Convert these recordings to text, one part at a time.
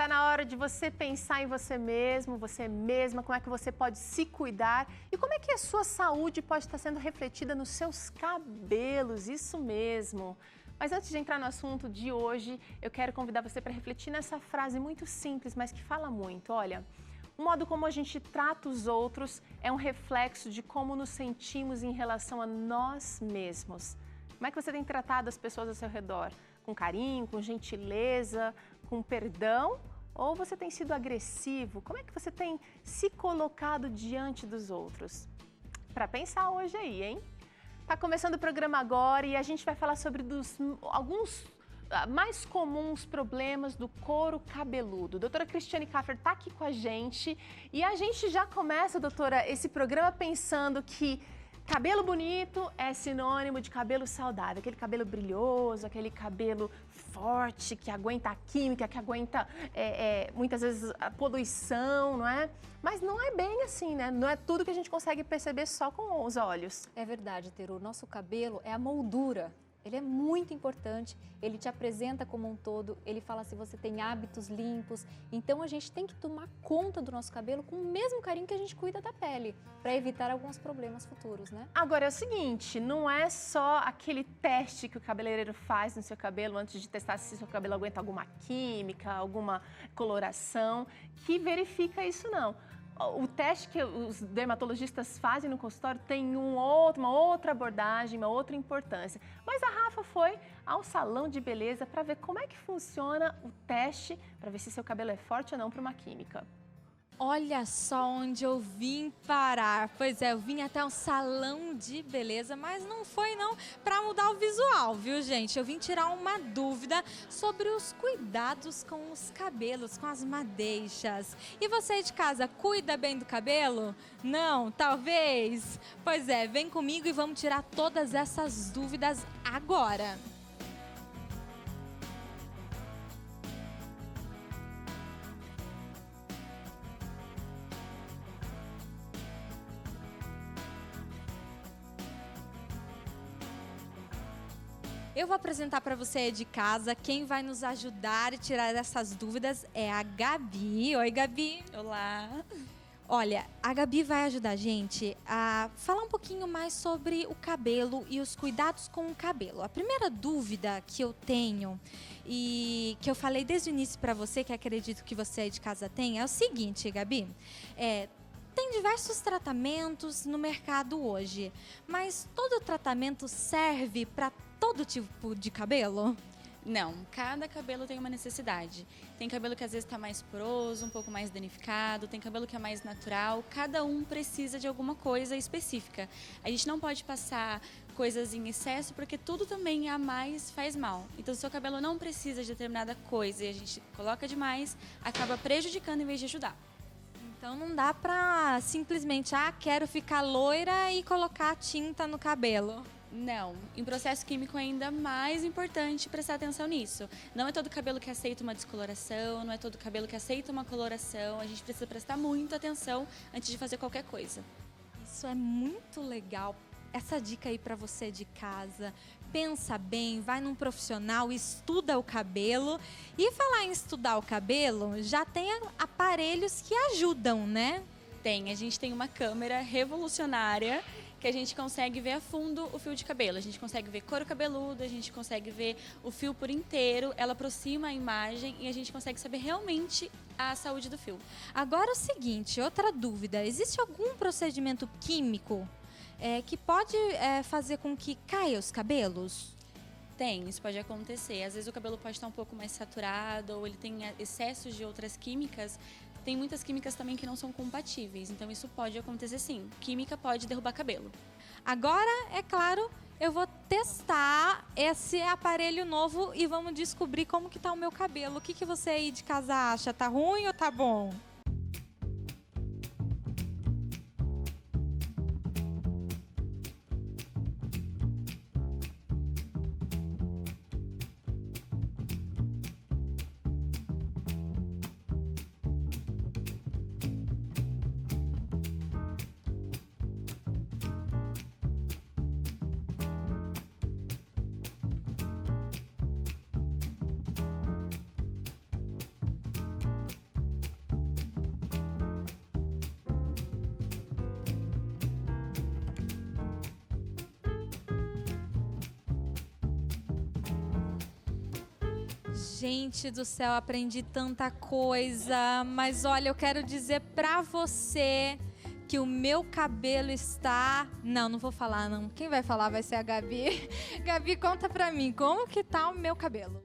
na hora de você pensar em você mesmo, você mesma, como é que você pode se cuidar e como é que a sua saúde pode estar sendo refletida nos seus cabelos, isso mesmo. Mas antes de entrar no assunto de hoje, eu quero convidar você para refletir nessa frase muito simples, mas que fala muito. Olha, o modo como a gente trata os outros é um reflexo de como nos sentimos em relação a nós mesmos. Como é que você tem tratado as pessoas ao seu redor? Com carinho, com gentileza, com perdão? Ou você tem sido agressivo? Como é que você tem se colocado diante dos outros? Para pensar hoje aí, hein? Tá começando o programa agora e a gente vai falar sobre alguns mais comuns problemas do couro cabeludo. A doutora Cristiane Kaffer está aqui com a gente e a gente já começa, doutora, esse programa pensando que cabelo bonito é sinônimo de cabelo saudável, aquele cabelo brilhoso, aquele cabelo forte, que aguenta a química, que aguenta muitas vezes a poluição, não é? Mas não é bem assim, né? Não é tudo que a gente consegue perceber só com os olhos. É verdade, Teru. O nosso cabelo é a moldura. Ele é muito importante, ele te apresenta como um todo, ele fala se você tem hábitos limpos. Então a gente tem que tomar conta do nosso cabelo com o mesmo carinho que a gente cuida da pele, para evitar alguns problemas futuros, né? Agora é o seguinte, não é só aquele teste que o cabeleireiro faz no seu cabelo antes de testar se seu cabelo aguenta alguma química, alguma coloração, que verifica isso não. O teste que os dermatologistas fazem no consultório tem uma outra abordagem, uma outra importância. Mas a Rafa foi ao salão de beleza para ver como é que funciona o teste, para ver se seu cabelo é forte ou não para uma química. Olha só onde eu vim parar. Pois é, eu vim até um salão de beleza, mas não foi não para mudar o visual, viu, gente? Eu vim tirar uma dúvida sobre os cuidados com os cabelos, com as madeixas. E você de casa, cuida bem do cabelo? Não? Talvez? Pois é, vem comigo e vamos tirar todas essas dúvidas agora. Eu vou apresentar para você de casa, quem vai nos ajudar e tirar essas dúvidas é a Gabi. Oi, Gabi. Olá. Olha, a Gabi vai ajudar a gente a falar um pouquinho mais sobre o cabelo e os cuidados com o cabelo. A primeira dúvida que eu tenho e que eu falei desde o início para você, que acredito que você aí de casa tem, é o seguinte, Gabi. Tem diversos tratamentos no mercado hoje, mas todo tratamento serve para todo tipo de cabelo? Não, cada cabelo tem uma necessidade. Tem cabelo que às vezes está mais poroso, um pouco mais danificado, tem cabelo que é mais natural, cada um precisa de alguma coisa específica. A gente não pode passar coisas em excesso, porque tudo também a mais faz mal. Então, se o seu cabelo não precisa de determinada coisa e a gente coloca demais, acaba prejudicando em vez de ajudar. Então não dá pra simplesmente, quero ficar loira e colocar tinta no cabelo. Não, em processo químico é ainda mais importante prestar atenção nisso. Não é todo cabelo que aceita uma descoloração, não é todo cabelo que aceita uma coloração. A gente precisa prestar muita atenção antes de fazer qualquer coisa. Isso é muito legal. Essa dica aí para você de casa, pensa bem, vai num profissional, estuda o cabelo. E falar em estudar o cabelo, já tem aparelhos que ajudam, né? A gente tem uma câmera revolucionária que a gente consegue ver a fundo o fio de cabelo. A gente consegue ver couro cabeludo, a gente consegue ver o fio por inteiro, ela aproxima a imagem e a gente consegue saber realmente a saúde do fio. Agora o seguinte, outra dúvida, existe algum procedimento químico que pode fazer com que caia os cabelos? Isso pode acontecer. Às vezes o cabelo pode estar um pouco mais saturado ou ele tem excessos de outras químicas. Tem muitas químicas também que não são compatíveis, então isso pode acontecer sim. Química pode derrubar cabelo. Agora, é claro, eu vou testar esse aparelho novo e vamos descobrir como que tá o meu cabelo. O que você aí de casa acha? Tá ruim ou tá bom? Gente do céu, aprendi tanta coisa, mas olha, eu quero dizer pra você que o meu cabelo está... Não vou falar não. Quem vai falar vai ser a Gabi. Gabi, conta pra mim, como que tá o meu cabelo?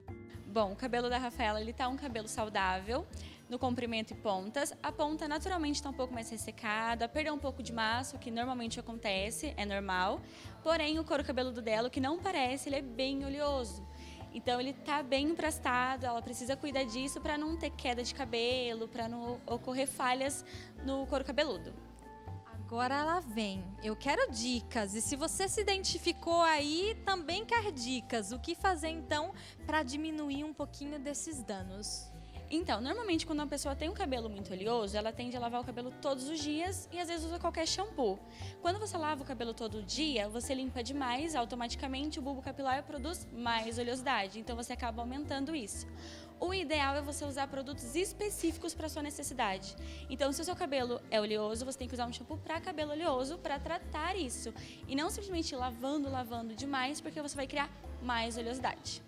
Bom, o cabelo da Rafaela, ele tá um cabelo saudável, no comprimento e pontas. A ponta naturalmente está um pouco mais ressecada, perdeu um pouco de massa, o que normalmente acontece, é normal. Porém, o couro cabeludo dela, o que não parece, ele é bem oleoso. Então, ele tá bem emprestado, ela precisa cuidar disso para não ter queda de cabelo, para não ocorrer falhas no couro cabeludo. Agora ela vem. Eu quero dicas. E se você se identificou aí, também quer dicas. O que fazer então para diminuir um pouquinho desses danos? Então, normalmente quando uma pessoa tem um cabelo muito oleoso, ela tende a lavar o cabelo todos os dias e às vezes usa qualquer shampoo. Quando você lava o cabelo todo dia, você limpa demais, automaticamente o bulbo capilar produz mais oleosidade, então você acaba aumentando isso. O ideal é você usar produtos específicos para sua necessidade. Então, se o seu cabelo é oleoso, você tem que usar um shampoo para cabelo oleoso para tratar isso. E não simplesmente ir lavando demais, porque você vai criar mais oleosidade.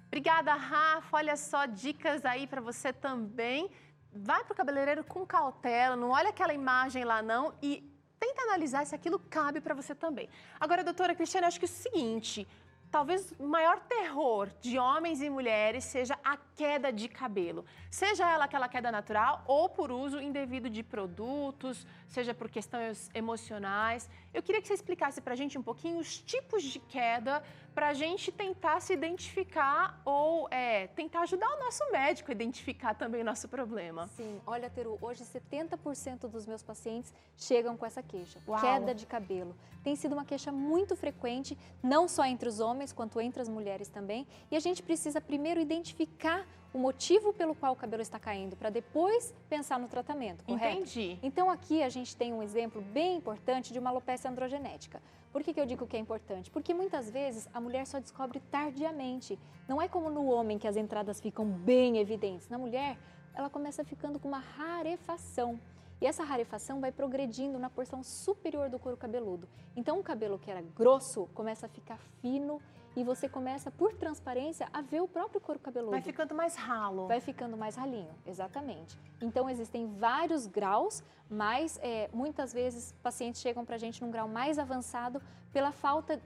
Obrigada, Rafa. Olha só, dicas aí para você também. Vai pro cabeleireiro com cautela, não olha aquela imagem lá não e tenta analisar se aquilo cabe para você também. Agora, doutora Cristiane, acho que é o seguinte, talvez o maior terror de homens e mulheres seja a queda de cabelo. Seja ela aquela queda natural ou por uso indevido de produtos, seja por questões emocionais. Eu queria que você explicasse pra gente um pouquinho os tipos de queda para a gente tentar se identificar ou tentar ajudar o nosso médico a identificar também o nosso problema. Sim, olha, Teru, hoje 70% dos meus pacientes chegam com essa queixa, Uau. Queda de cabelo. Tem sido uma queixa muito frequente, não só entre os homens, quanto entre as mulheres também. E a gente precisa primeiro identificar o motivo pelo qual o cabelo está caindo, para depois pensar no tratamento, correto? Entendi. Então aqui a gente tem um exemplo bem importante de uma alopecia androgenética. Por que eu digo que é importante? Porque muitas vezes a mulher só descobre tardiamente. Não é como no homem que as entradas ficam bem evidentes. Na mulher, ela começa ficando com uma rarefação. E essa rarefação vai progredindo na porção superior do couro cabeludo. Então o cabelo que era grosso começa a ficar fino e você começa, por transparência, a ver o próprio couro cabeludo. Vai ficando mais ralo. Vai ficando mais ralinho, exatamente. Então, existem vários graus, mas muitas vezes pacientes chegam para a gente num grau mais avançado pela falta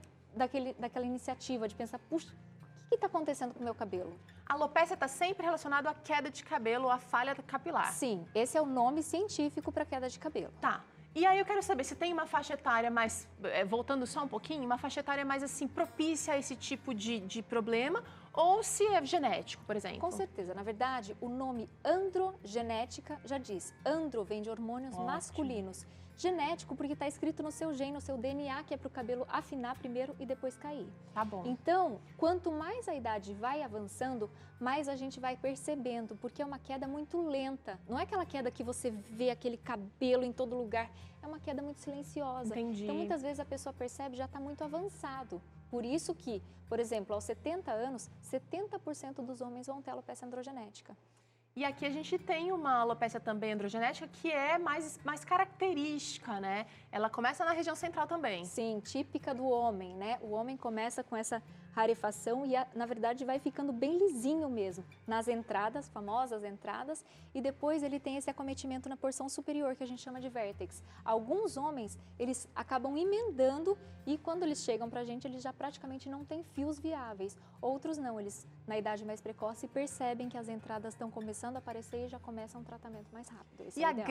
daquela iniciativa de pensar, puxa, o que está acontecendo com o meu cabelo? A alopecia está sempre relacionada à queda de cabelo, à falha capilar. Sim, esse é o nome científico para queda de cabelo. Tá. E aí eu quero saber se tem uma faixa etária mais, voltando só um pouquinho, uma faixa etária mais assim propícia a esse tipo de problema ou se é genético, por exemplo. Com certeza. Na verdade, o nome androgenética já diz. Andro vem de hormônios masculinos. Genético porque está escrito no seu gene, no seu DNA, que é para o cabelo afinar primeiro e depois cair. Tá bom. Então, quanto mais a idade vai avançando, mais a gente vai percebendo, porque é uma queda muito lenta. Não é aquela queda que você vê aquele cabelo em todo lugar, é uma queda muito silenciosa. Entendi. Então, muitas vezes a pessoa percebe já está muito avançado. Por isso que, por exemplo, aos 70 anos, 70% dos homens vão ter alopecia androgenética. E aqui a gente tem uma alopecia também androgenética que é mais característica, né? Ela começa na região central também. Sim, típica do homem, né? O homem começa com essa rarefação e, na verdade, vai ficando bem lisinho mesmo, nas entradas, famosas entradas, e depois ele tem esse acometimento na porção superior, que a gente chama de vértex. Alguns homens, eles acabam emendando e quando eles chegam pra gente, eles já praticamente não têm fios viáveis. Outros não, eles, na idade mais precoce, percebem que as entradas estão começando a aparecer e já começam um tratamento mais rápido. Esse E é o ideal.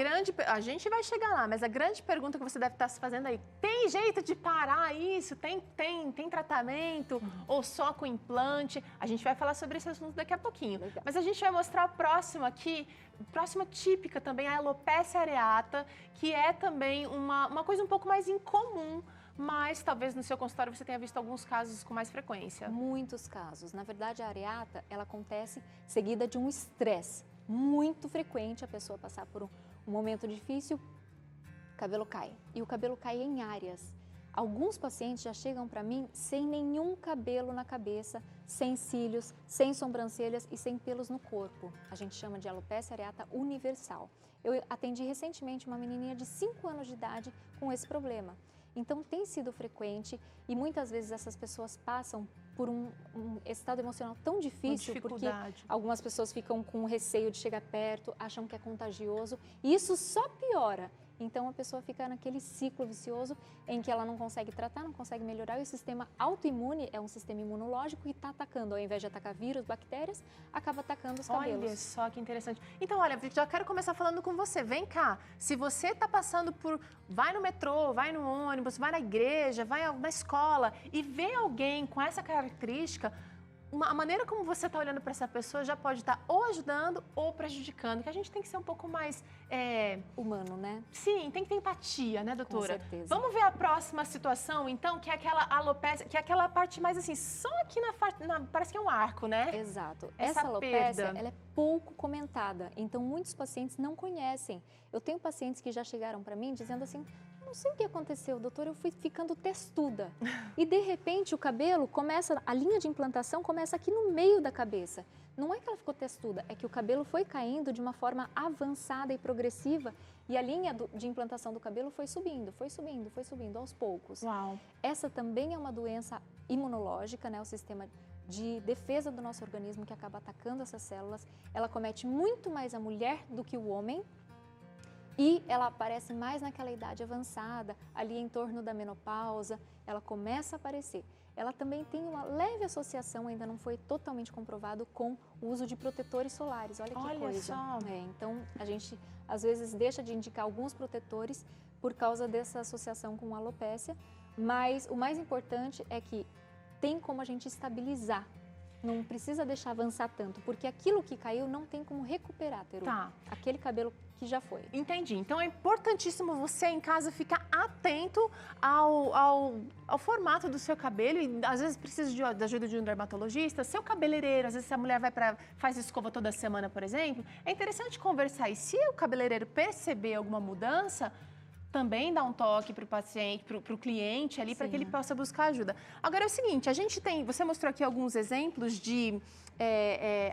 a gente vai chegar lá, mas a grande pergunta que você deve estar se fazendo aí, tem jeito de parar isso? Tem tratamento? Ou só com implante? A gente vai falar sobre esse assunto daqui a pouquinho. Legal. Mas a gente vai mostrar o próximo aqui, próxima típica também, a alopecia areata, que é também uma coisa um pouco mais incomum, mas talvez no seu consultório você tenha visto alguns casos com mais frequência. Muitos casos. Na verdade, a areata, ela acontece seguida de um estresse muito frequente, a pessoa passar por um momento difícil, o cabelo cai. E o cabelo cai em áreas. Alguns pacientes já chegam para mim sem nenhum cabelo na cabeça, sem cílios, sem sobrancelhas e sem pelos no corpo. A gente chama de alopecia areata universal. Eu atendi recentemente uma menininha de 5 anos de idade com esse problema. Então tem sido frequente e muitas vezes essas pessoas passam por um estado emocional tão difícil, porque algumas pessoas ficam com receio de chegar perto, acham que é contagioso, e isso só piora. Então a pessoa fica naquele ciclo vicioso em que ela não consegue tratar, não consegue melhorar, e o sistema autoimune é um sistema imunológico que está atacando, ao invés de atacar vírus, bactérias, acaba atacando os cabelos. Olha só que interessante. Então, olha, já quero começar falando com você. Vem cá, se você está passando por... vai no metrô, vai no ônibus, vai na igreja, vai na escola e vê alguém com essa característica, a maneira como você está olhando para essa pessoa já pode estar ou ajudando ou prejudicando, que a gente tem que ser um pouco mais... humano, né? Sim, tem que ter empatia, né, doutora? Com certeza. Vamos ver a próxima situação, então, que é aquela alopecia, que é aquela parte mais assim, só aqui parece que é um arco, né? Exato. Essa alopecia, perda. ela é pouco comentada, então muitos pacientes não conhecem. Eu tenho pacientes que já chegaram para mim dizendo assim, não sei o que aconteceu, doutor, eu fui ficando testuda. E de repente o cabelo começa, a linha de implantação começa aqui no meio da cabeça. Não é que ela ficou testuda, é que o cabelo foi caindo de uma forma avançada e progressiva e a linha de implantação do cabelo foi subindo aos poucos. Uau. Essa também é uma doença imunológica, né? O sistema de defesa do nosso organismo que acaba atacando essas células. Ela comete muito mais a mulher do que o homem. E ela aparece mais naquela idade avançada, ali em torno da menopausa, ela começa a aparecer. Ela também tem uma leve associação, ainda não foi totalmente comprovado, com o uso de protetores solares. Olha que coisa. Só. Então, a gente às vezes deixa de indicar alguns protetores por causa dessa associação com a alopécia, mas o mais importante é que tem como a gente estabilizar. Não precisa deixar avançar tanto, porque aquilo que caiu não tem como recuperar, Teru. Tá. Aquele cabelo que já foi. Entendi. Então é importantíssimo você em casa ficar atento ao formato do seu cabelo e às vezes precisa da ajuda de um dermatologista, seu cabeleireiro, às vezes se a mulher faz escova toda semana, por exemplo, é interessante conversar. E se o cabeleireiro perceber alguma mudança, também dá um toque para o paciente, para o cliente ali, para que ele possa buscar ajuda. Agora é o seguinte, você mostrou aqui alguns exemplos de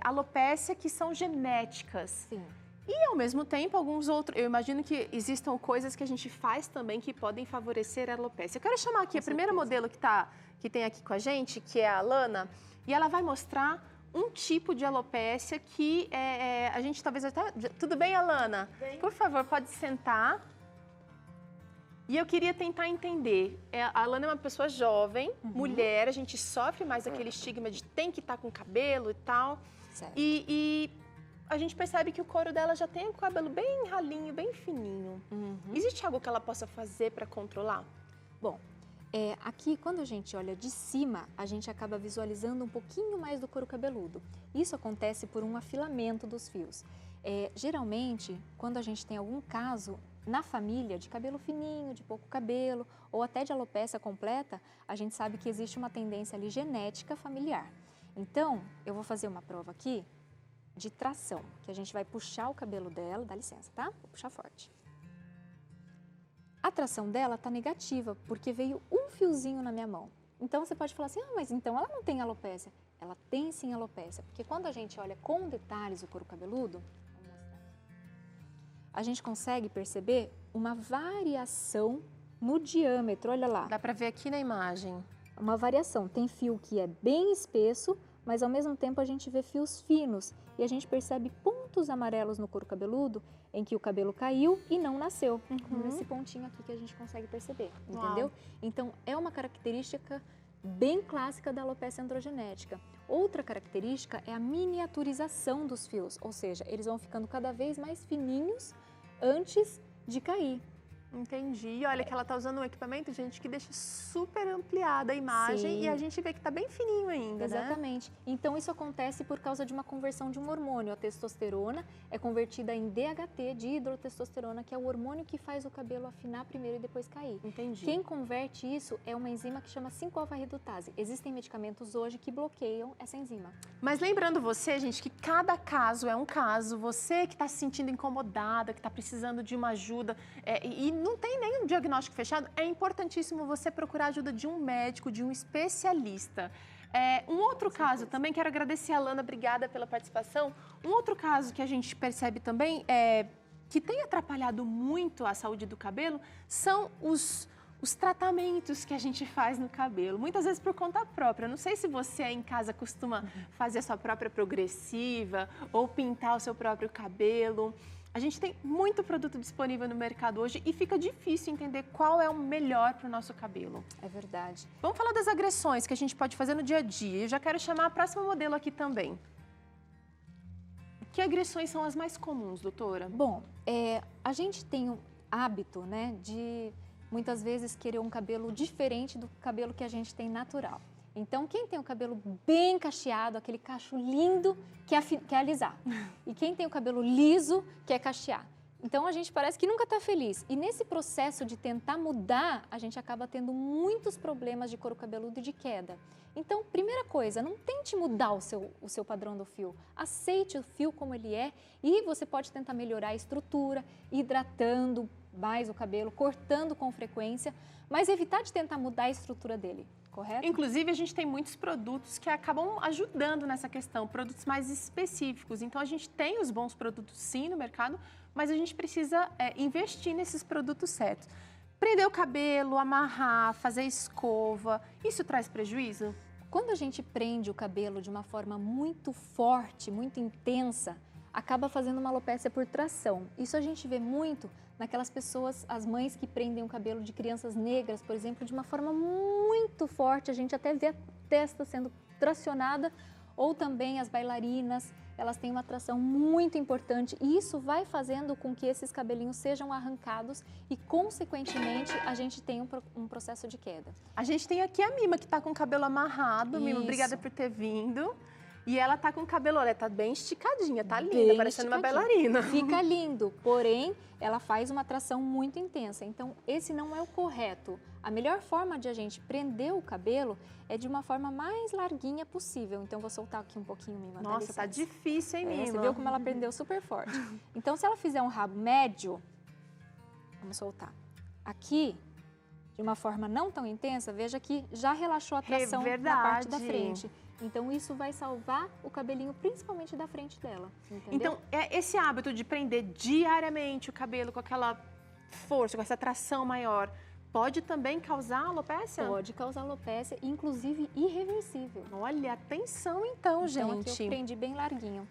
alopécia que são genéticas. Sim. E, ao mesmo tempo, alguns outros... Eu imagino que existam coisas que a gente faz também que podem favorecer a alopécia. Eu quero chamar aqui a primeira modelo que tem aqui com a gente, que é a Alana, e ela vai mostrar um tipo de alopécia que a gente talvez até... Tudo bem, Alana? Bem. Por favor, pode sentar. E eu queria tentar entender. A Alana é uma pessoa jovem, mulher, a gente sofre mais aquele estigma de tem que estar com cabelo e tal. Certo. E a gente percebe que o couro dela já tem o cabelo bem ralinho, bem fininho. Existe algo que ela possa fazer para controlar? Bom, aqui quando a gente olha de cima, a gente acaba visualizando um pouquinho mais do couro cabeludo. Isso acontece por um afilamento dos fios. Geralmente, quando a gente tem algum caso na família de cabelo fininho, de pouco cabelo, ou até de alopécia completa, a gente sabe que existe uma tendência ali genética familiar. Então, eu vou fazer uma prova aqui de tração, que a gente vai puxar o cabelo dela, dá licença, tá? Vou puxar forte. A tração dela tá negativa, porque veio um fiozinho na minha mão. Então, você pode falar assim, mas então ela não tem alopécia. Ela tem sim alopécia, porque quando a gente olha com detalhes o couro cabeludo, a gente consegue perceber uma variação no diâmetro, olha lá. Dá para ver aqui na imagem. Uma variação, tem fio que é bem espesso, mas ao mesmo tempo a gente vê fios finos e a gente percebe pontos amarelos no couro cabeludo em que o cabelo caiu e não nasceu, como esse pontinho aqui que a gente consegue perceber, entendeu? Então é uma característica bem clássica da alopécia androgenética. Outra característica é a miniaturização dos fios, ou seja, eles vão ficando cada vez mais fininhos antes de cair. Entendi. E olha que ela tá usando um equipamento, gente, que deixa super ampliada a imagem. Sim. E a gente vê que tá bem fininho ainda, Exatamente. Né? Então, isso acontece por causa de uma conversão de um hormônio. A testosterona é convertida em DHT, de hidrotestosterona, que é o hormônio que faz o cabelo afinar primeiro e depois cair. Entendi. Quem converte isso é uma enzima que chama 5-alfa-redutase. Existem medicamentos hoje que bloqueiam essa enzima. Mas lembrando você, gente, que cada caso é um caso. Você que está se sentindo incomodada, que está precisando de uma ajuda e não tem nenhum diagnóstico fechado, é importantíssimo você procurar a ajuda de um médico, de um especialista. Um outro caso também, quero agradecer a Alana, obrigada pela participação. Um outro caso que a gente percebe também que tem atrapalhado muito a saúde do cabelo são os os tratamentos que a gente faz no cabelo, muitas vezes por conta própria. Não sei se você aí em casa costuma fazer a sua própria progressiva ou pintar o seu próprio cabelo. A gente tem muito produto disponível no mercado hoje e fica difícil entender qual é o melhor para o nosso cabelo. É verdade. Vamos falar das agressões que a gente pode fazer no dia a dia. Eu já quero chamar a próxima modelo aqui também. Que agressões são as mais comuns, doutora? Bom, a gente tem o hábito, né, de muitas vezes querer um cabelo diferente do cabelo que a gente tem natural. Então, quem tem o cabelo bem cacheado, aquele cacho lindo, quer alisar. E quem tem o cabelo liso, quer cachear. Então, a gente parece que nunca está feliz. E nesse processo de tentar mudar, a gente acaba tendo muitos problemas de couro cabeludo e de queda. Então, primeira coisa, não tente mudar o seu padrão do fio. Aceite o fio como ele é e você pode tentar melhorar a estrutura, hidratando mais o cabelo, cortando com frequência, mas evitar de tentar mudar a estrutura dele, correto? Inclusive, a gente tem muitos produtos que acabam ajudando nessa questão, produtos mais específicos. Então, a gente tem os bons produtos sim no mercado, mas a gente precisa investir nesses produtos certos. Prender o cabelo, amarrar, fazer escova, isso traz prejuízo? Quando a gente prende o cabelo de uma forma muito forte, muito intensa, acaba fazendo uma alopécia por tração. Isso a gente vê muito naquelas pessoas, as mães que prendem o cabelo de crianças negras, por exemplo, de uma forma muito forte. A gente até vê a testa sendo tracionada, ou também as bailarinas, elas têm uma tração muito importante e isso vai fazendo com que esses cabelinhos sejam arrancados e, consequentemente, a gente tem um processo de queda. A gente tem aqui a Mima, que está com o cabelo amarrado. Mima, obrigada por ter vindo. E ela tá com o cabelo, olha, tá bem esticadinha, tá linda, Bem parecendo uma esticadinha. bailarina. Fica lindo, porém, ela faz uma tração muito intensa. Então, esse não é o correto. A melhor forma de a gente prender o cabelo é de uma forma mais larguinha possível. Então, vou soltar aqui um pouquinho, Mima. Nossa, tá difícil, hein, Mima? Você viu como ela prendeu super forte. Então, se ela fizer um rabo médio, vamos soltar. Aqui, de uma forma não tão intensa, veja que já relaxou a tração na parte da frente. Então, isso vai salvar o cabelinho, principalmente da frente dela, entendeu? Então, esse hábito de prender diariamente o cabelo com aquela força, com essa tração maior, pode também causar alopecia? Pode causar alopecia, inclusive irreversível. Olha, atenção então, gente. Então, aqui eu prendi bem larguinho.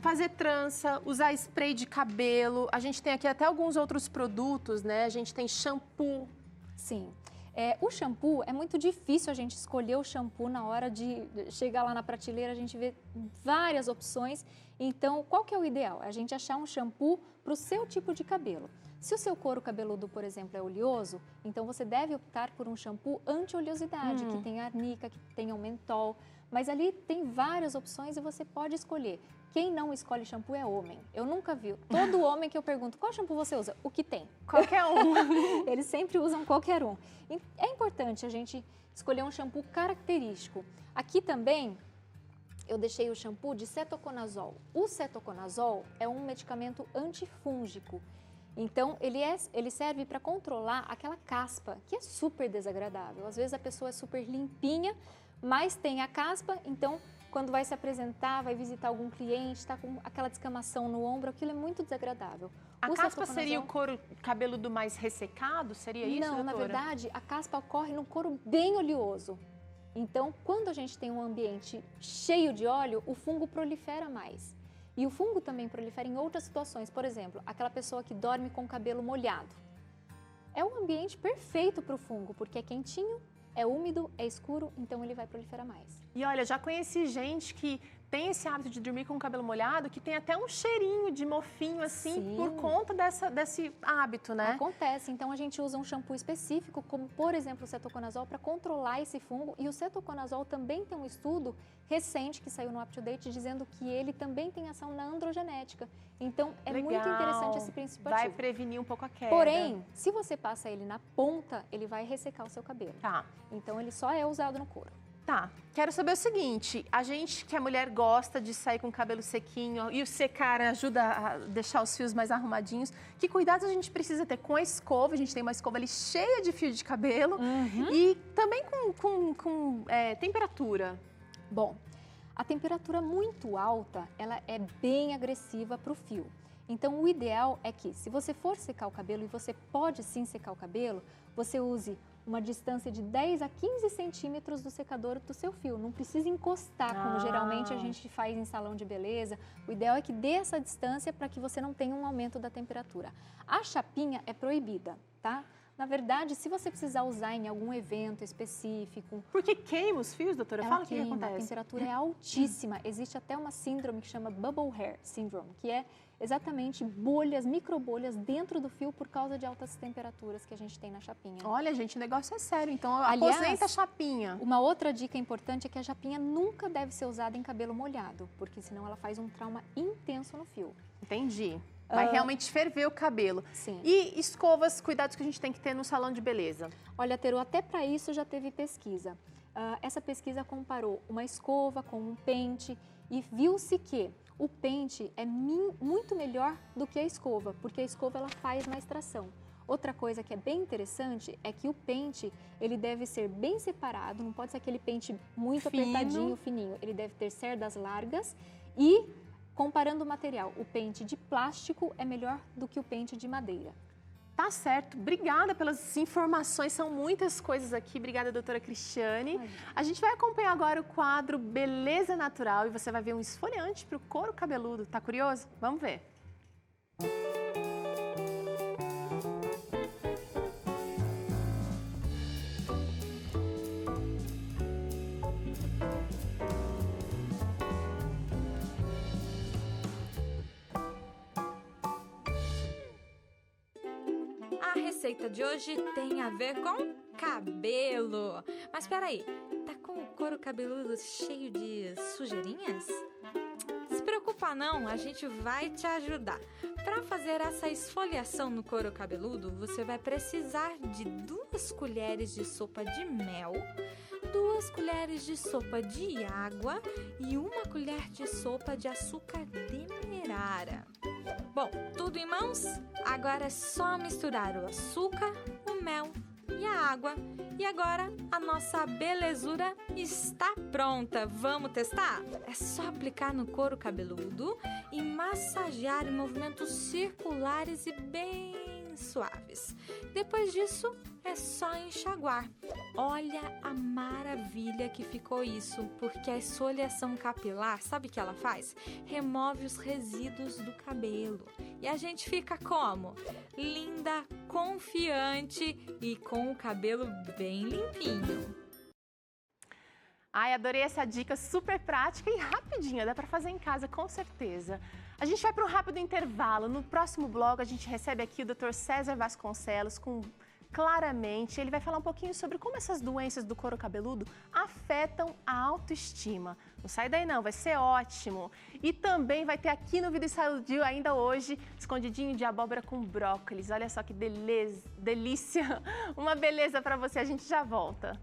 Fazer trança, usar spray de cabelo. A gente tem aqui até alguns outros produtos, né? A gente tem shampoo. Sim. O shampoo, é muito difícil a gente escolher o shampoo na hora de chegar lá na prateleira, a gente vê várias opções. Então, qual que é o ideal? A gente achar um shampoo para o seu tipo de cabelo. Se o seu couro cabeludo, por exemplo, é oleoso, então você deve optar por um shampoo anti-oleosidade, que tenha arnica, que tenha o mentol. Mas ali tem várias opções e você pode escolher. Quem não escolhe shampoo é homem. Eu nunca vi. Todo homem que eu pergunto, qual shampoo você usa? O que tem. Qualquer um. Eles sempre usam qualquer um. E é importante a gente escolher um shampoo característico. Aqui também eu deixei o shampoo de cetoconazol. O cetoconazol é um medicamento antifúngico. Então, ele serve para controlar aquela caspa, que é super desagradável. Às vezes a pessoa é super limpinha, mas tem a caspa, então quando vai se apresentar, vai visitar algum cliente, está com aquela descamação no ombro, aquilo é muito desagradável. A caspa seria o couro cabeludo mais ressecado? Seria isso, Não, doutora? na verdade, a caspa ocorre no couro bem oleoso. Então, quando a gente tem um ambiente cheio de óleo, o fungo prolifera mais. E o fungo também prolifera em outras situações. Por exemplo, aquela pessoa que dorme com o cabelo molhado. É um ambiente perfeito para o fungo, porque é quentinho, é úmido, é escuro, então ele vai proliferar mais. E olha, já conheci gente que tem esse hábito de dormir com o cabelo molhado, que tem até um cheirinho de mofinho, assim, Sim. por conta desse hábito, né? Acontece, então a gente usa um shampoo específico, como por exemplo o cetoconazol, para controlar esse fungo. E o cetoconazol também tem um estudo recente que saiu no UpToDate dizendo que ele também tem ação na androgenética. Então é Legal. muito interessante esse princípio Vai ativo. prevenir um pouco a queda. Porém, se você passa ele na ponta, ele vai ressecar o seu cabelo. Tá. Então ele só é usado no couro. Tá, quero saber o seguinte, a gente que a mulher gosta de sair com o cabelo sequinho e o secar ajuda a deixar os fios mais arrumadinhos, que cuidados a gente precisa ter com a escova? A gente tem uma escova ali cheia de fio de cabelo e também com temperatura. Bom, a temperatura muito alta, ela é bem agressiva para o fio. Então, o ideal é que, se você for secar o cabelo, e você pode sim secar o cabelo, você use uma distância de 10 a 15 centímetros do secador do seu fio. Não precisa encostar, como geralmente a gente faz em salão de beleza. O ideal é que dê essa distância para que você não tenha um aumento da temperatura. A chapinha é proibida, tá? Na verdade, se você precisar usar em algum evento específico... Porque queima os fios, doutora? Fala o que acontece. A temperatura é altíssima. Existe até uma síndrome que chama Bubble Hair Syndrome, que é exatamente bolhas, microbolhas dentro do fio por causa de altas temperaturas que a gente tem na chapinha. Olha, gente, o negócio é sério. Então, aliás, aposenta a chapinha. Uma outra dica importante é que a chapinha nunca deve ser usada em cabelo molhado, porque senão ela faz um trauma intenso no fio. Entendi. Vai realmente ferver o cabelo. Sim. E escovas, cuidados que a gente tem que ter no salão de beleza? Olha, Teru, até para isso já teve pesquisa. Essa pesquisa comparou uma escova com um pente e viu-se que o pente é muito melhor do que a escova, porque a escova ela faz mais tração. Outra coisa que é bem interessante é que o pente, ele deve ser bem separado, não pode ser aquele pente muito apertadinho, fininho. Ele deve ter cerdas largas e, comparando o material, o pente de plástico é melhor do que o pente de madeira. Tá certo. Obrigada pelas informações, são muitas coisas aqui. Obrigada, doutora Cristiane. A gente vai acompanhar agora o quadro Beleza Natural e você vai ver um esfoliante para o couro cabeludo. Tá curioso? Vamos ver. A receita de hoje tem a ver com cabelo. Mas peraí, tá com o couro cabeludo cheio de sujeirinhas? Se preocupa não, a gente vai te ajudar. Para fazer essa esfoliação no couro cabeludo, você vai precisar de 2 colheres de sopa de mel, 2 colheres de sopa de água e 1 colher de sopa de açúcar demerara. Bom, tudo em mãos? Agora é só misturar o açúcar, o mel e a água. E agora a nossa belezura está pronta. Vamos testar? É só aplicar no couro cabeludo e massagear em movimentos circulares e bem suaves. Depois disso, é só enxaguar. Olha a maravilha que ficou isso, porque a esfoliação capilar, sabe o que ela faz? Remove os resíduos do cabelo. E a gente fica como? Linda, confiante e com o cabelo bem limpinho. Ai, adorei essa dica, super prática e rapidinha, dá para fazer em casa com certeza. A gente vai para um rápido intervalo. No próximo bloco a gente recebe aqui o Dr. César Vasconcelos com Claramente. Ele vai falar um pouquinho sobre como essas doenças do couro cabeludo afetam a autoestima. Não sai daí não, vai ser ótimo. E também vai ter aqui no Vida e Saúde ainda hoje, escondidinho de abóbora com brócolis. Olha só que delícia, uma beleza para você, a gente já volta.